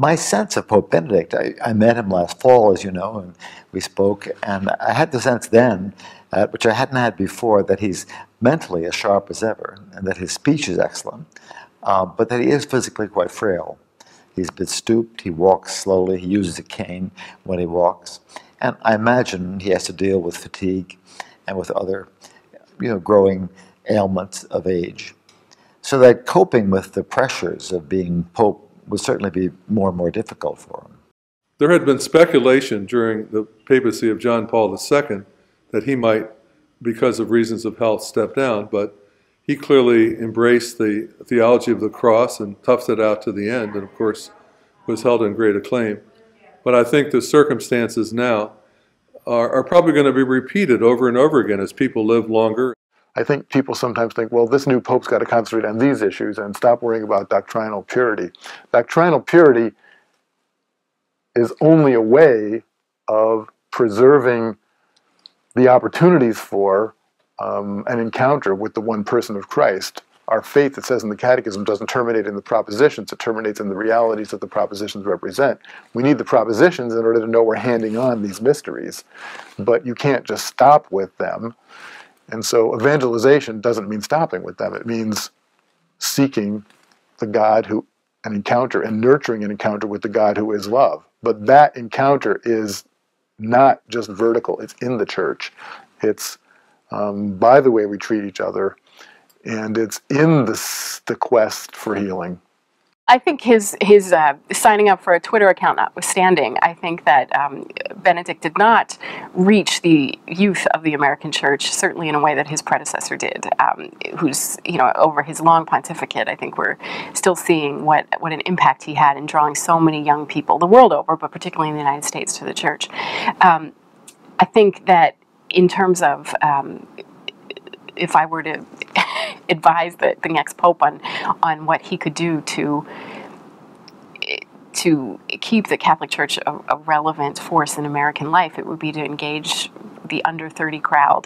my sense of Pope Benedict, I met him last fall, as you know, and we spoke, and I had the sense then, which I hadn't had before, that he's mentally as sharp as ever, and that his speech is excellent, but that he is physically quite frail. He's a bit stooped, he walks slowly, he uses a cane when he walks, and I imagine he has to deal with fatigue and with other, growing ailments of age. So that coping with the pressures of being Pope would certainly be more and more difficult for him. There had been speculation during the papacy of John Paul II that he might, because of reasons of health, step down, but he clearly embraced the theology of the cross and toughed it out to the end, and of course was held in great acclaim. But I think the circumstances now are probably going to be repeated over and over again as people live longer. I think people sometimes think, well, this new pope's got to concentrate on these issues and stop worrying about doctrinal purity. Doctrinal purity is only a way of preserving the opportunities for an encounter with the one person of Christ. Our faith, it says in the Catechism, doesn't terminate in the propositions, it terminates in the realities that the propositions represent. We need the propositions in order to know we're handing on these mysteries, but you can't just stop with them. And so evangelization doesn't mean stopping with them. It means seeking the God who, an encounter, and nurturing an encounter with the God who is love. But that encounter is not just vertical, it's in the church. It's by the way we treat each other, and it's in the quest for healing. I think his signing up for a Twitter account notwithstanding, I think that Benedict did not reach the youth of the American church, certainly in a way that his predecessor did, who's, over his long pontificate, I think we're still seeing what an impact he had in drawing so many young people, the world over, but particularly in the United States, to the church. I think that in terms of, if I were to advise the next pope on what he could do to keep the Catholic Church a relevant force in American life, it would be to engage the under 30 crowd.